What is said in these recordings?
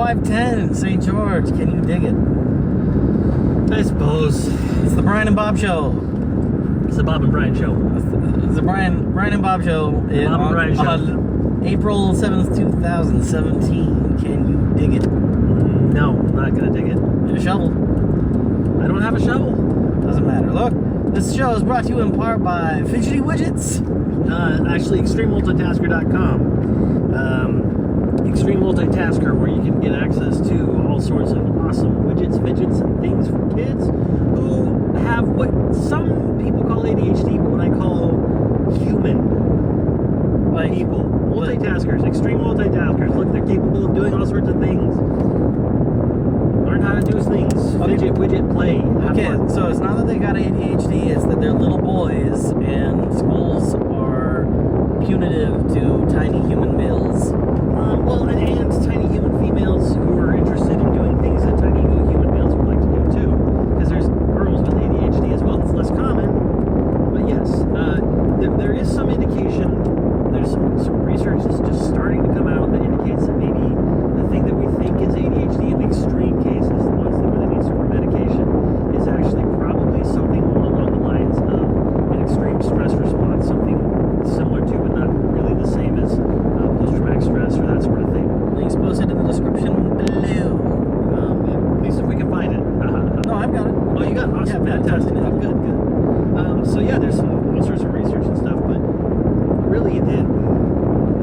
510 St. George. Can you dig it? I suppose. It's the Brian and Bob Show. It's the Bob and Brian Show. It's the Brian and Bob Show. Bob and Brian Show. On April 7th, 2017. Can you dig it? No, I'm not going to dig it. Get a shovel. I don't have a shovel. Doesn't matter. Look, this show is brought to you in part by Fidgety Widgets. Actually, extrememultitasker.com. Extreme Multitasker, where you can get access to all sorts of awesome widgets, fidgets, and things for kids who have what some people call ADHD, but what I call human people. Multitaskers, extreme multitaskers. Look, they're capable of doing all sorts of things. Learn how to do things. Fidget, widget, play. Okay, so it's not that they got ADHD, it's that they're little boys, and schools are punitive to tiny human males. And tiny human females who are interested in doing things that tiny human males would like to do too. Because there's girls with ADHD as well. It's less common, but yes, there is some indication. There's some research that's just starting to come out that indicates that maybe the thing that we think is ADHD in the extreme cases, the ones that really need super medication, is actually probably something along the lines of an extreme stress response, something similar to, but not really the same as post-traumatic stress or that sort of thing. Links posted in the description below. At least if we can find it. No, I've got it. Oh, you got it? Awesome. Yeah, fantastic. Oh, good. So yeah, there's all sorts of research and stuff, but really the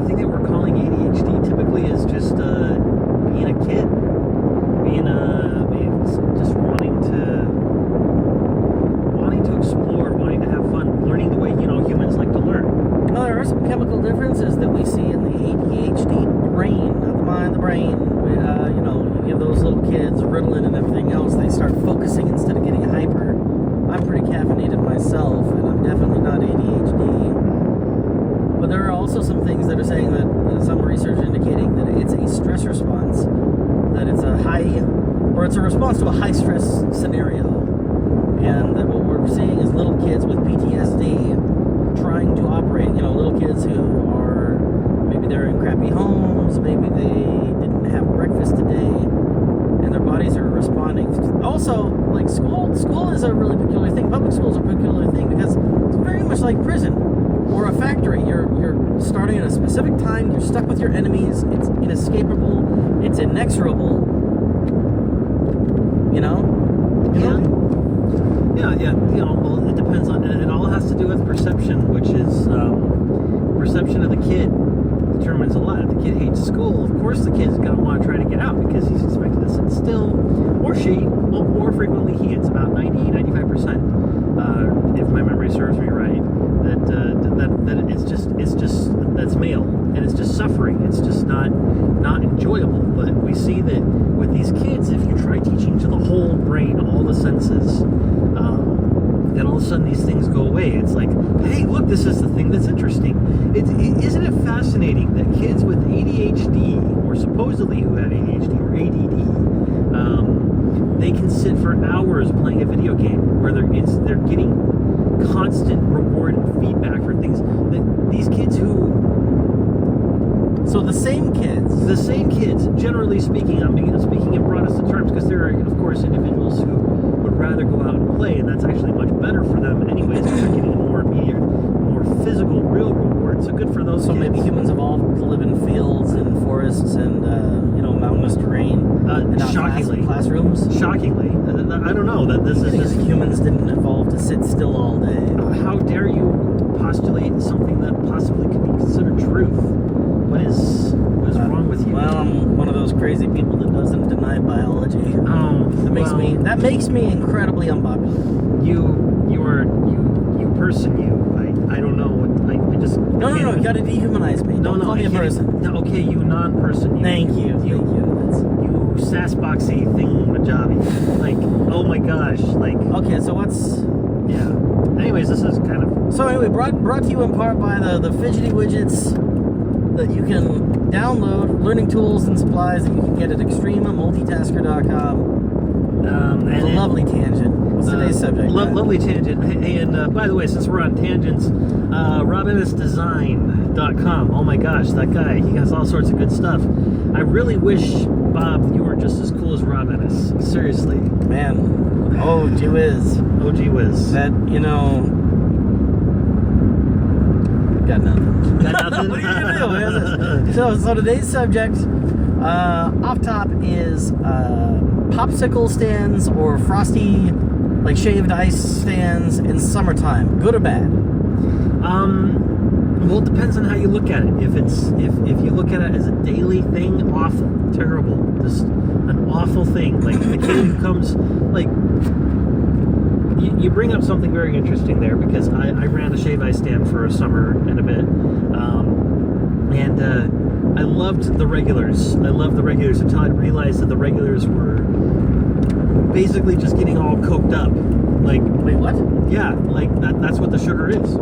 thing that we're calling ADHD typically is just being a kid, being just wanting to explore, wanting to have fun, learning the way humans like to learn. No, there are some chemical differences that we see in the ADHD brain, not the mind, the brain. You give those little kids Ritalin and everything else, they start focusing instead of getting hyper. I'm pretty caffeinated myself, and I'm definitely not ADHD. But there are also some things that are saying that some research indicating that it's a stress response, that it's a response to a high stress scenario, and that what we're seeing is little kids with PTSD trying to operate. Little kids who are maybe they're in crappy homes, maybe they didn't have breakfast today, and their bodies are responding. Also, like school is a really peculiar thing. Public schools are a peculiar thing because it's very much like prison or a factory. You're starting at a specific time. You're stuck with your enemies. It's inescapable. It's inexorable. Yeah. Well, it depends on, and it all has to do with perception, which is perception of the kid determines a lot. If the kid hates school, of course the kid's going to want to try to get out because he's expected to sit still, or she. Well, more frequently he. It's about 95%, if my memory serves me right. That it's just that's male, and it's just suffering. It's just not enjoyable. But we see that with these kids, if you try teaching to the whole brain, all the senses, then all of a sudden these things go away. It's like, hey, look, this is the thing that's interesting. Isn't it fascinating that kids with ADHD, or supposedly who have ADHD or ADD, they can sit for hours playing a video game where they're getting constant reward and feedback for things that these kids who... So the same kids, generally speaking, I'm speaking in broadest of terms, because there are, of course, individuals who would rather go out and play, and that's actually much better for them anyways, because they're getting more immediate, more physical, real reward. So good for those kids. Maybe humans evolved to live in fields and forests and, mountainous terrain. Shockingly. Classrooms. Shockingly. I don't know. That this is just... Humans didn't evolve to sit still all day. How dare you postulate something that possibly could be considered truth? What is wrong with you? Well, I'm one of those crazy people that doesn't deny biology. That makes me incredibly unpopular. You I don't know what I just... No, you gotta dehumanize me. Don't call me a person. No, okay, you non-person. Thank you. You sass-boxy thing-majobby. Like, oh my gosh, like... Okay, so what's... Yeah. Anyways, this is kind of... So anyway, brought to you in part by the Fidgety Widgets that you can download, learning tools and supplies that you can get at extrememultitasker.com. It's a lovely tangent. What's today's subject? Lovely tangent. Hey, and by the way, since we're on tangents, RobinusDesign.com. Oh my gosh, that guy, he has all sorts of good stuff. I really wish, Bob, you were just as cool as Rob Ennis. Seriously. Man. Oh, gee whiz. Oh, gee whiz. That, got nothing. Got nothing? What are you going to do? So today's subject, off top, is popsicle stands or frosty, like shaved ice stands in summertime. Good or bad? Well, it depends on how you look at it. If you look at it as a daily thing, awful, terrible, just an awful thing. Like the kid who comes, like, you bring up something very interesting there, because I ran a shave ice stand for a summer and a bit, and I loved the regulars. I loved the regulars until I realized that the regulars were basically just getting all coked up. Like, Wait, what? yeah, like that's what the sugar is.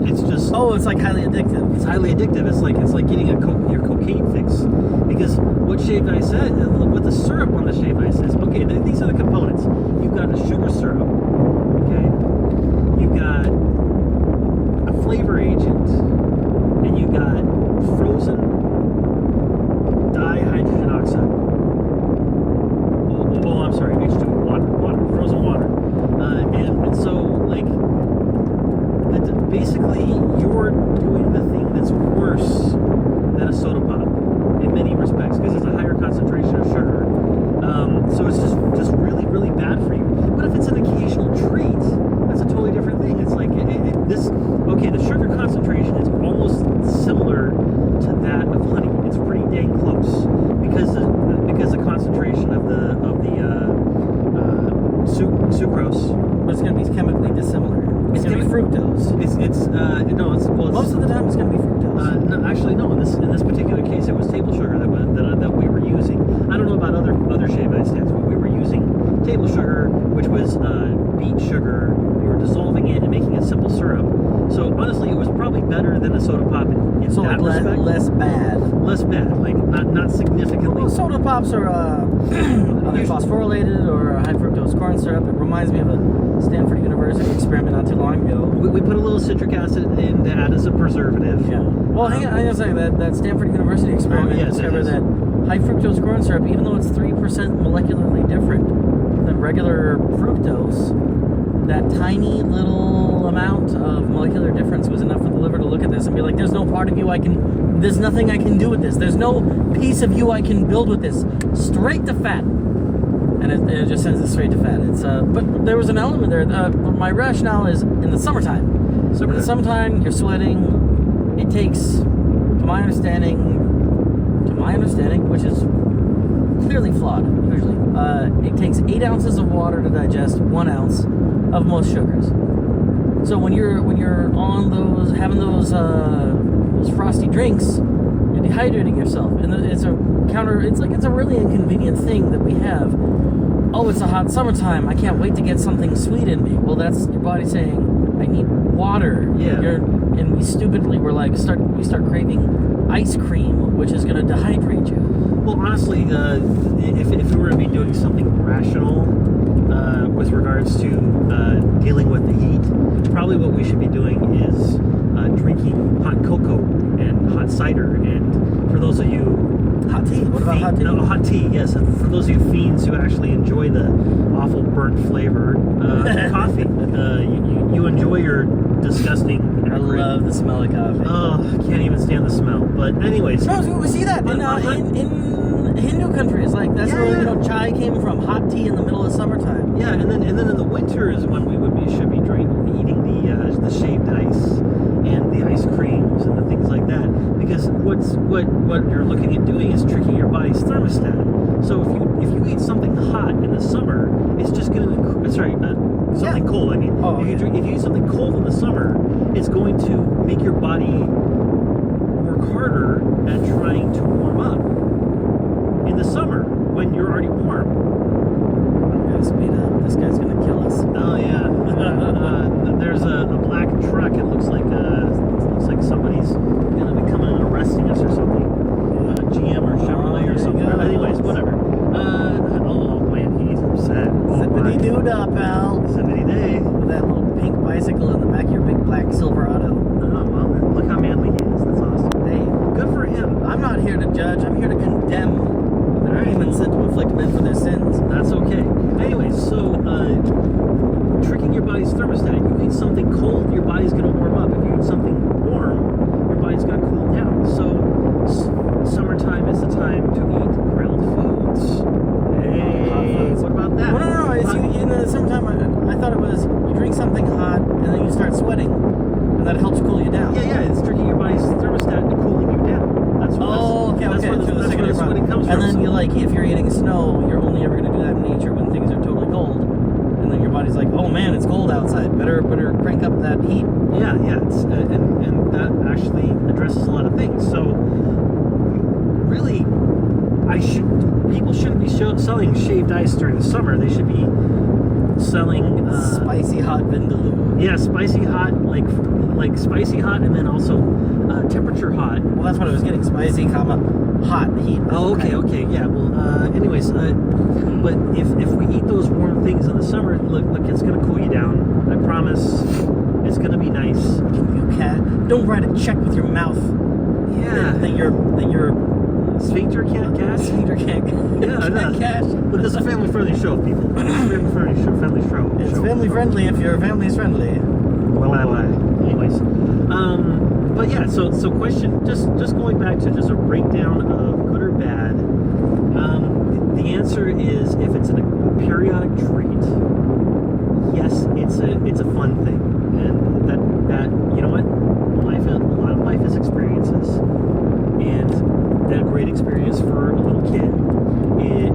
It's just, Oh, it's like highly addictive. it's highly addictive. It's like getting your cocaine fix. Because what shaved ice said, what the syrup on the shaved ice is, okay, these are the components. You've got a sugar syrup, okay? You've got a flavor agent, and you've got frozen dihydrogen oxide. Oh, I'm sorry, H2O, water, frozen water. And so, like, basically, you're doing the thing that's worse than a soda pop in many respects, because it's a higher concentration of sugar. So it's just really, really bad for you. But if it's an occasional treat, that's a totally different thing. It's like the sugar concentration is almost similar to that of honey. It's pretty dang close, because the concentration of the sucrose. But it's going to be chemically dissimilar. It's going to be fructose. Most of the time it's going to be fructose. No, actually, no. In this particular case, it was table sugar that we were using. I don't know about other shave ice stands, but we were using table sugar, which was beet sugar. We were dissolving it and making a simple syrup. So honestly, it was probably better than a soda pop in that respect. Less bad. Less bad, like not significantly. Well, soda pops are either phosphorylated or high fructose corn syrup. It reminds me of a Stanford University experiment not too long ago. We put a little citric acid in to add as a preservative. Yeah. Well, hang on a second. That Stanford University experiment discovered that high fructose corn syrup, even though it's 3% molecularly different than regular fructose, that tiny little amount of molecular difference was enough for the liver to look at this and be like, there's no part of you there's nothing I can do with this. There's no piece of you I can build with this. Straight to fat. And it just sends it straight to fat. But there was an element there. My rationale is in the summertime. So in the summertime, you're sweating. It takes, to my understanding, which is clearly flawed usually, it takes 8 ounces of water to digest 1 ounce of most sugars. So when you're on having those frosty drinks, you're dehydrating yourself, and it's a really inconvenient thing that we have. Oh, it's a hot summertime, I can't wait to get something sweet in me. Well, that's your body saying, I need water. Yeah. And we stupidly start craving ice cream, which is going to dehydrate you. Well, honestly, if we were to be doing something rational with regards to dealing with the heat, probably what we should be doing is drinking hot cocoa and hot cider. And for those of you... Hot tea? What about hot tea? No, hot tea, yes. And for those of you fiends who actually enjoy the awful burnt flavor coffee, you enjoy your disgusting... I love the smell of coffee. Oh, I can't even stand the smell. But anyways... No, we see that in Hindu countries. Like, that's where chai came from. Hot tea in the middle of summertime. Yeah, and then in the winter is when we should be eating the shaved ice and the ice creams and the things like that, because what you're looking at doing is tricking your body's thermostat. So if you eat something hot in the summer, it's just going to something cold. I mean, if you eat something cold in the summer, it's going to make your body work harder at trying to warm up in the summer when you're already warm. I'm gonna speed up. This guy's gonna kill us. Oh yeah. There's a black truck. It looks like somebody's gonna be coming and arresting us or something. GM or Chevrolet or something. Anyways, whatever. Oh man, he's upset. Zippity doo dah, pal. here to judge. I'm here to condemn the demons sent to afflict men for their sins. That's okay. Anyway, so tricking your body's thermostat. You eat something cold, your body's going to warm up. If you eat something warm, your body's going to cool down. So summertime is the time to eat grilled foods. Hey, what about that? Well, no. It's in the summertime, I thought it was you drink something hot and then you start sweating, and that helps cool you down. Yeah, it's tricking your body's thermostat to cooling you down. That's what that's where the sweating comes from. And then you if you're eating snow, you're only ever going to do that in nature when things are totally cold. And then your body's like, oh man, it's cold outside. Better crank up that heat. Yeah. It's, and that actually addresses a lot of things. So really, people shouldn't be selling shaved ice during the summer. They should be selling spicy hot vindaloo. Yeah, spicy hot, like spicy hot, and then also temperature hot. Well, that's what I was getting. Spicy, hot heat. Oh, okay. Yeah. Well, anyways, but if we eat those warm things in the summer, look, it's gonna cool you down. I promise. It's gonna be nice. You can't. Don't write a check with your mouth. Yeah. That your sphincter can't cash. Sphincter can't. Can't cash. But this is a family-friendly show, people. Family-friendly show. It's family-friendly if your family's friendly. Well, anyways, but yeah. So question. Just going back to just a breakdown of good or bad. The answer is if it's a periodic treat. Yes, it's a fun thing, and that you know what, a lot of life is experiences, and a great experience for a little kid,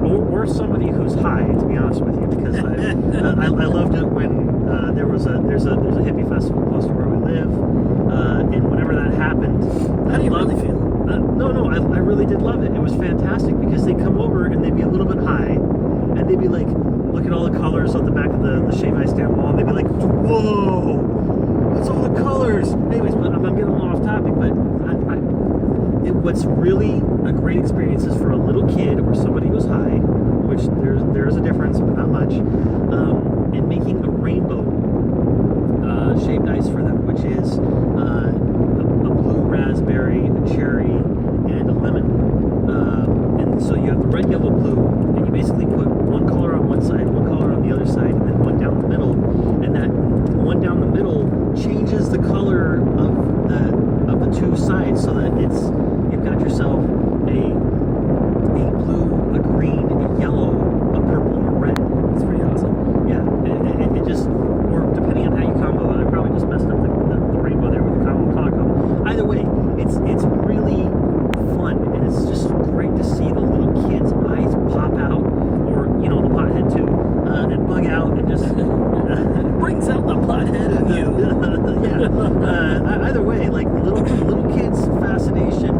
or somebody who's high. To be honest with you, because I loved it when there's a hippie festival close to where we live, and whenever that happened, How do you really feel? No, I really did love it. It was fantastic because they'd come over and they'd be a little bit high, and they'd be like, look at all the colors on the back of the shaved ice stand wall, and they'd be like, whoa, what's all the colors? Anyways, but I'm getting a little off topic, but what's really a great experience is for a little kid or somebody who's high, which there's a difference, but not much, and making a rainbow shaved ice for them, which is a blue raspberry, a cherry, and a lemon. And so you have the red, yellow, blue, and you basically put one color on one side, one color on the other side, and then one down the middle. And that one down the middle changes the color of the two sides, so that you've got yourself a blue, a green, a yellow, a purple, and a red. It's pretty awesome. Yeah, it just, or depending on how you combo it, I probably just messed up the rainbow there with the color combo. Either way, it's really fun, and it's just great to see the little kids' eyes pop out, or the pothead too, and bug out, and just brings out the pothead in you. Yeah. Either way, like little kids' fascination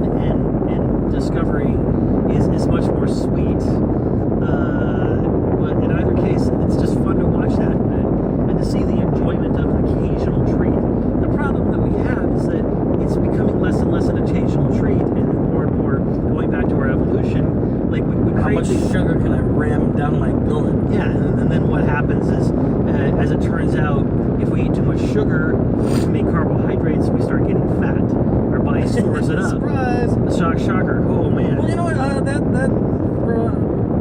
and discovery is much more sweet. But in either case, it's just fun to watch that and to see the enjoyment of an occasional treat. The problem that we have is that it's becoming less and less an occasional treat, and more going back to our evolution. Like we How much sugar can I ram down my gullet? Yeah, and then what happens is, as it turns out, if we eat too much sugar to make carbohydrates, we start getting fat. Our body stores it up. Surprise! Shocker! Oh man! Well, you know what?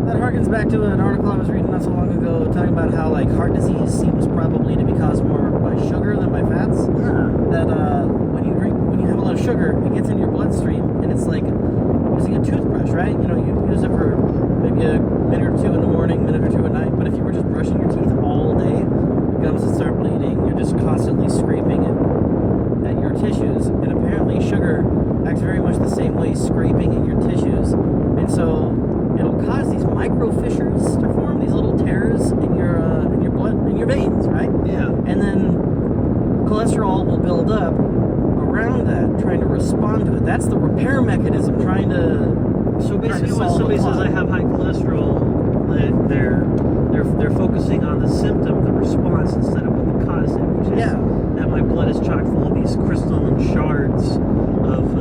That harkens back to an article I was reading not so long ago, talking about how heart disease seems probably to be caused more by sugar than by fats. Yeah. That when you have a lot of sugar, it gets in your bloodstream, and it's like using a toothbrush, right? You use it for maybe a minute or two in the morning, minute or two at night. But if you were just brushing your teeth all day, your gums would start bleeding. You're just constantly scraping at your tissues, and apparently sugar acts very much the same way, scraping at your tissues, and so it'll cause these micro fissures to form, these little tears in your blood, in your veins, right? Yeah. And then cholesterol will build up around that, trying to respond to it. That's the repair mechanism, trying to. So basically, when somebody says I have high cholesterol, they're focusing on the symptom, the response, instead of what caused it, which is that my blood is chock full of these crystalline shards of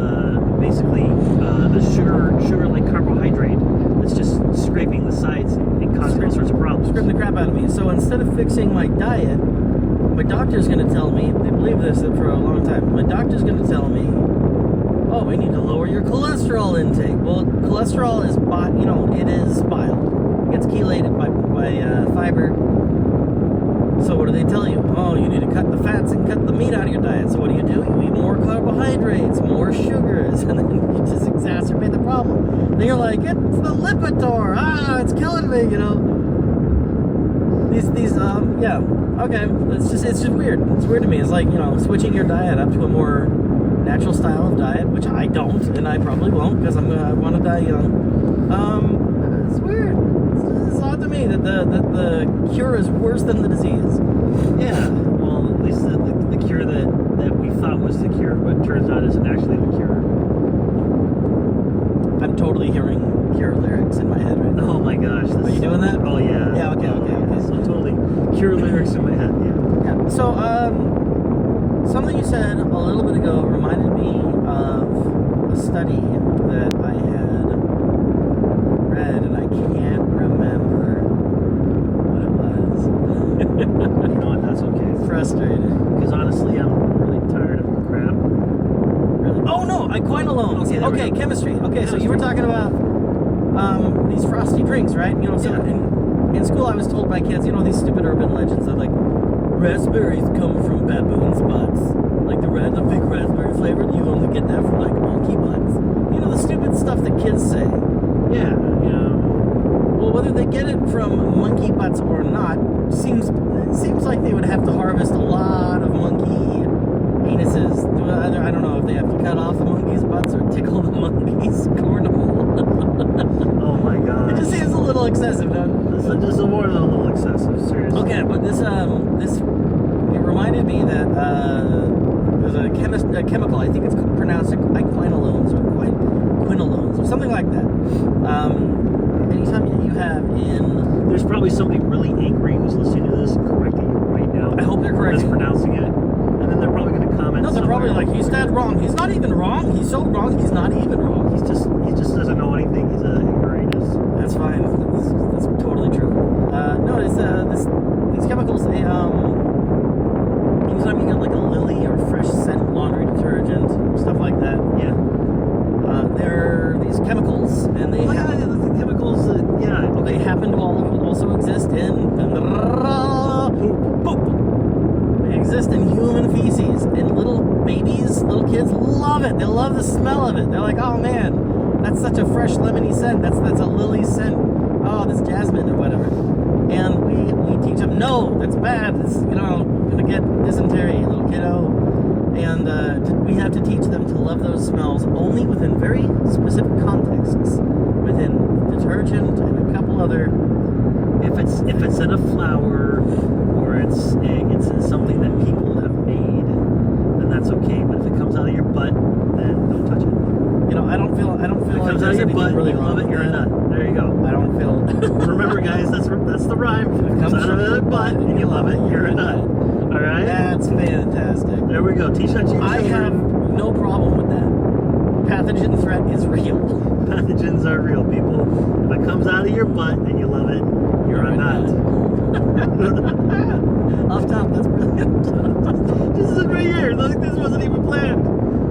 basically the sugar-like carbohydrate that's just scraping the sides and causing all sorts of problems. Scraping the crap out of me. So instead of fixing my diet, my doctor's going to tell me, they believe this for a long time, my doctor's going to tell me, oh, we need to lower your cholesterol cholesterol intake. Well, cholesterol is, it is bile. It gets chelated by fiber. So what do they tell you? Oh, you need to cut the fats and cut the meat out of your diet. So what do? You eat more carbohydrates, more sugars, and then you just exacerbate the problem. Then you're like, it's the Lipitor. It's killing me, okay. It's just weird. It's weird to me. It's like, switching your diet up to a more natural style of diet, which I don't, and I probably won't, because I want to die young. It's weird. It's odd to me that the cure is worse than the disease. Yeah, well, at least the cure that we thought was the cure, but turns out isn't actually the cure. I'm totally hearing Cure lyrics in my head right now. Oh my gosh. Are you doing that? Oh yeah. Yeah, okay. So totally Cure lyrics in my head, Yeah. So, something you said a little bit ago reminded me of a study that I had read, and I can't remember what it was. You know what, that's okay. Frustrated. Because honestly, I'm really tired of your crap. Really? Oh no, quinolones. Okay, chemistry. Okay, so you were talking about these frosty drinks, right? So in school I was told by kids, these stupid urban legends that like raspberries come from baboons' butts. Like the big raspberry flavor, you only get that from like monkey butts. The stupid stuff that kids say. Yeah. Well, whether they get it from monkey butts or not, seems like they would have to harvest a lot of monkey anuses. I don't know if they have to cut off the monkey's butts or tickle the monkey's cornhole. Oh my god. It just seems a little excessive, no? This is more than a little excessive, seriously. Okay, but this it reminded me that there's a chemical, I think it's pronounced quinolones or something like that. Anytime you have in... There's probably somebody really angry who's listening to this and correcting you right now. I hope they're correcting. Mispronouncing it. And then they're probably going to comment. No, they're probably like, he's dead wrong. He's not even wrong. He's so wrong, he's not even wrong. He just doesn't know anything. He's an ignoramus. That's fine. That's totally true. No, it's these chemicals. They anytime you get like a Lily or fresh scent laundry detergent, stuff like that. Yeah. They're these chemicals, and they the chemicals. They happen to also exist in poop. They exist in human feces, and little kids love it. They love the smell of it. They're like, oh man, that's such a fresh lemony scent. That's a lily scent. Oh, that's jasmine or whatever. And we teach them, no, that's bad. It's gonna get dysentery, little kiddo. And we have to teach them to love those smells only within very specific contexts, within detergent and a couple other. If it's in a flower or it's in something that people have made, then that's okay. But if it comes out of your butt, then don't touch it. I don't feel If it like comes out there's of your anything butt, really you wrong love it. with You're a that. nut. There you go. I don't feel. Remember, guys, that's the rhyme. If it comes out of your butt and you love it, you're a nut. All right. That's fantastic. There we go. Teach that to your I have children. no problem with that. Pathogen threat is real. Pathogens are real, people. If it comes out of your butt and you love it, you're a nut. Off top, that's brilliant. This is right here. Look, this wasn't even planned.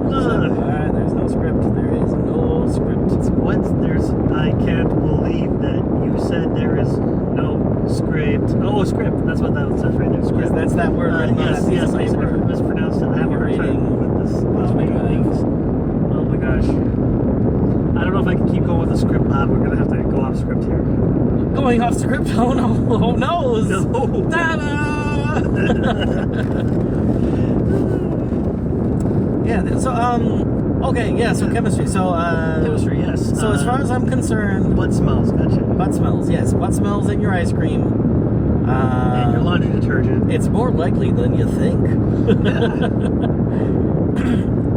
Alright, there's no script. There is no script. What? I can't believe that you said there is no script. Oh, script. That's what that says right there. Script. Yes, that's that word. Yes, I mispronounced it. I have a hard time with this. Things. Oh my gosh. I don't know if I can keep going with the script, Bob. We're going to have to go off script here. Going off script? Oh no. Oh no. No. Ta-da! Yeah, so, okay, yeah, so chemistry. So, Chemistry, yes. So as far as I'm concerned... Butt smells, gotcha. Butt smells, yes. Butt smells in your ice cream. And your laundry detergent. It's more likely than you think.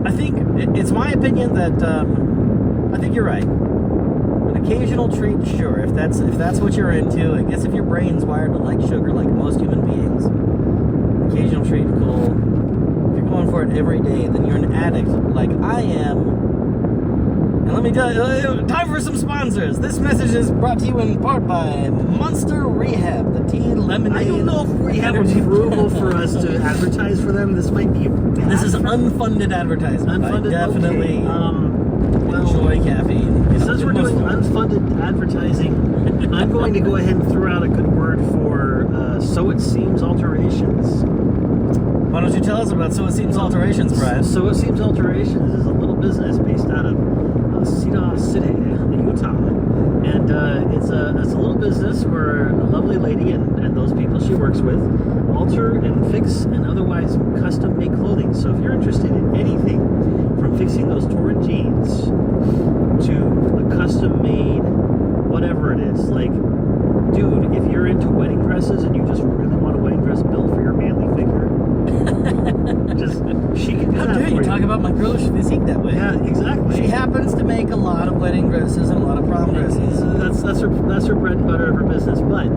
I think, it's my opinion that, I think you're right. An occasional treat, sure. If that's what you're into, I guess if your brain's wired to like sugar, like most human beings, occasional treat, cool. If you're going for it every day, then you're an addict, like I am. And let me tell you, time for some sponsors. This message is brought to you in part by Monster Rehab, the tea lemonade. I don't know if we have approval for us to advertise for them. This might be bad. This is unfunded advertisement. Unfunded? I definitely okay. enjoy caffeine. funded advertising, I'm going to go ahead and throw out a good word for So It Seems Alterations. Why don't you tell us about So It Seems Alterations, Brian? So It Seems Alterations is a little business based out of Cedar City, Utah. And it's a little business where a lovely lady and those people she works with alter and fix and otherwise custom make clothing. So if you're interested in anything from fixing those torn jeans to a custom made whatever it is, like, dude, if you're into wedding dresses and you just really want a wedding dress built for your manly figure, she can do How that dare for you talk about my girlish physique that way? Yeah, exactly. She happens to make a lot of wedding dresses and a lot of prom dresses. That's her bread and butter of her business. But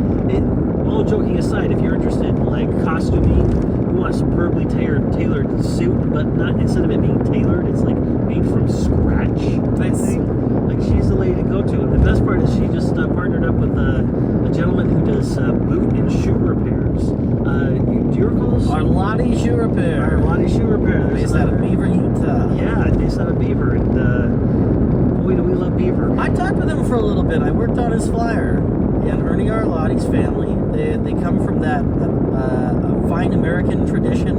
all joking aside, if you're interested in like costuming, you want a superbly tailored suit, but not instead of it being tailored, it's like made from scratch type thing. Like she's the lady to go to. And the best part is she just partnered up with a gentleman who does boot and shoe repairs. Do you recall this? Arlotti Shoe Repair. Arlotti Shoe Repair. Based out of Beaver, Utah. Yeah, based out of Beaver. And boy, do we love Beaver. I talked with him for a little bit. I worked on his flyer. And Ernie Arlotti's family, they come from that fine American tradition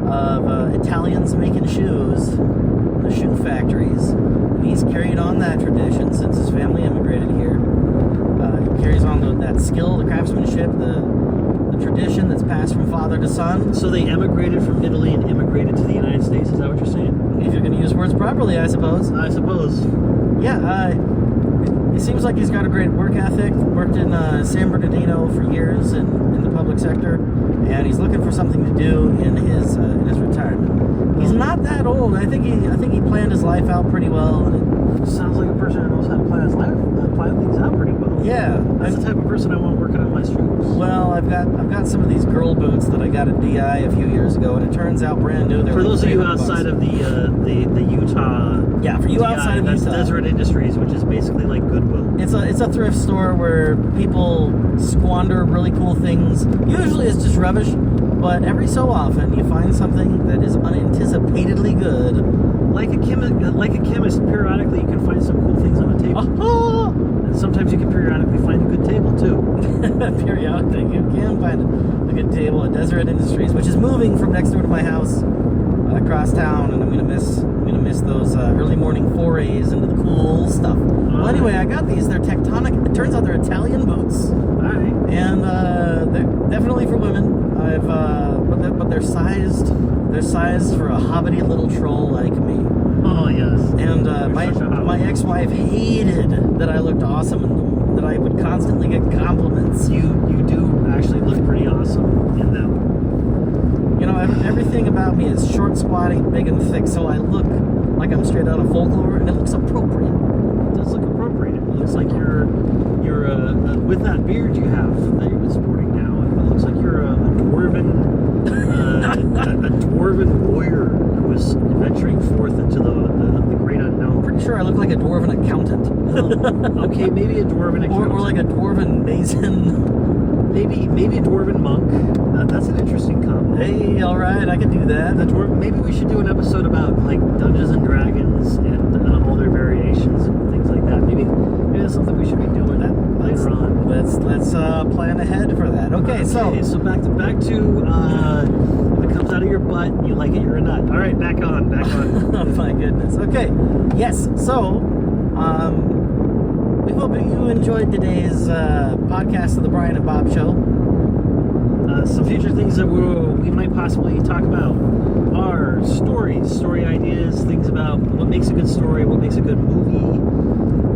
of Italians making shoes, the shoe factories. And he's carried on that tradition since his family immigrated here. He carries on that skill, the craftsmanship, the tradition that's passed from father to son. So they emigrated from Italy and immigrated to the United States. Is that what you're saying? If you're going to use words properly, I suppose. Yeah, it seems like he's got a great work ethic. Worked in San Bernardino for years in the public sector, and he's looking for something to do in his retirement. He's not that old. I think he planned his life out pretty well. And sounds like a person who knows how to plan his life, plan things out pretty well. Yeah, that's the type of person I want working on my streets. Well, I've got some of these girl boots that I got at DI a few years ago, and it turns out brand new. For those of you outside of the Utah. Yeah, for you outside of Utah. Deseret Industries, which is basically like Goodwill. It's a thrift store where people squander really cool things. Usually it's just rubbish, but every so often you find something that is unanticipatedly good. Like a chemist, periodically you can find some cool things on a table. And sometimes you can periodically find a good table too. Periodically you can find a good table at Deseret Industries, which is moving from next door to my house across town, and I'm gonna miss those early morning forays into the cool stuff. Well, anyway, I got these. They're tectonic. It turns out they're Italian boots. All right. And they're definitely for women. But they're sized. They're sized for a hobbity little troll like me. Oh yes. And my ex-wife hated that I looked awesome in them. That I would constantly get compliments. You do actually look pretty awesome in them. You know, everything about me is short, squatty, big, and thick, so I look like I'm straight out of folklore, and it looks appropriate. It does look appropriate. It looks like you're with that beard you have that you've been sporting now. It looks like you're a dwarven warrior who is venturing forth into the great unknown. I'm pretty sure I look like a dwarven accountant. Okay, maybe a dwarven accountant. Or like a dwarven mason. Maybe a dwarven monk. That's an interesting combo. Hey, all right, I can do that. Maybe we should do an episode about like Dungeons and Dragons and all their variations and things like that. Maybe that's something we should be doing later on. Let's plan ahead for that. Okay, so back to if it comes out of your butt, you like it, you're a nut. All right, back on. Oh my goodness. Okay, yes. So, we hope you enjoyed today's podcast of the Brian and Bob Show. Some future things that we might possibly talk about are story ideas, things about what makes a good story, what makes a good movie,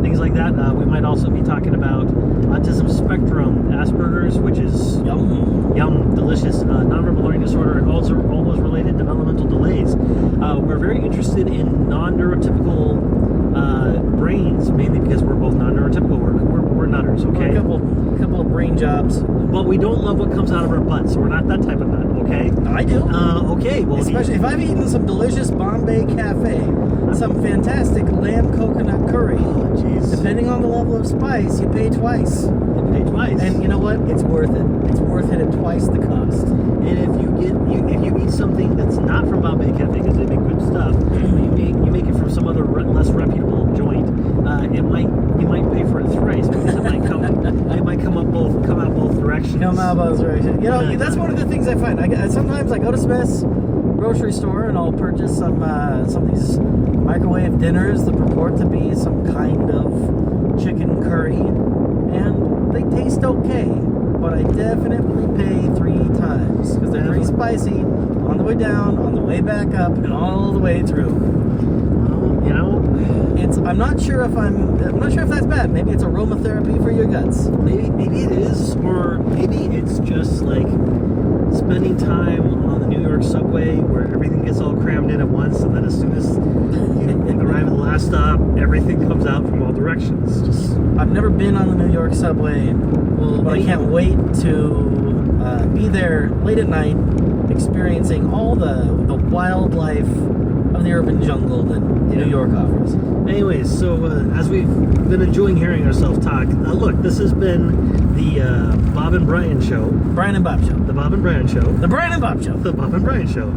things like that. We might also be talking about autism spectrum, Asperger's, which is yum, delicious, nonverbal learning disorder, and also all those related developmental delays. We're very interested in non-neurotypical brains, mainly because we're both non-neurotypical. We're nutters, okay? A couple of brain jobs. But we don't love what comes out of our butts, so we're not that type of nut, okay? I do. Okay, well... Especially if I've eaten some delicious Bombay Cafe, some fantastic lamb coconut curry. Oh, jeez. Depending on the level of spice, you pay twice. And you know what? It's worth it. It's worth it at twice the cost. And if you eat something that's not from Bombay Cafe, because they make good stuff, you make it from some other less reputable joint, you might pay sometimes I go to Smith's grocery store and I'll purchase some of these microwave dinners that purport to be some kind of chicken curry, and they taste okay, but I definitely pay 3 times because they're pretty spicy on the way down, on the way back up, and all the way through. You know, I'm not sure if that's bad. Maybe it's aromatherapy for your guts. maybe it is, or maybe it's just like spending time on the New York subway where everything gets all crammed in at once, and then as soon as you arrive at the last stop, everything comes out from all directions. I've never been on the New York subway, but I can't wait to be there late at night, experiencing all the wildlife of the urban jungle that New York offers. Anyways, so as we've been enjoying hearing ourselves talk, look, this has been the Bob and Brian Show. Brian and Bob Show. The Bob and Brian Show. The Brian and Bob Show. The Bob and Brian Show.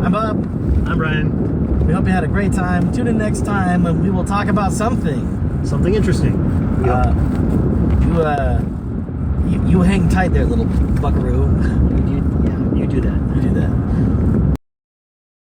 I'm Bob. I'm Brian. We hope you had a great time. Tune in next time and we will talk about something. Something interesting. Yep. You hang tight there, little buckaroo. You do that. You do that.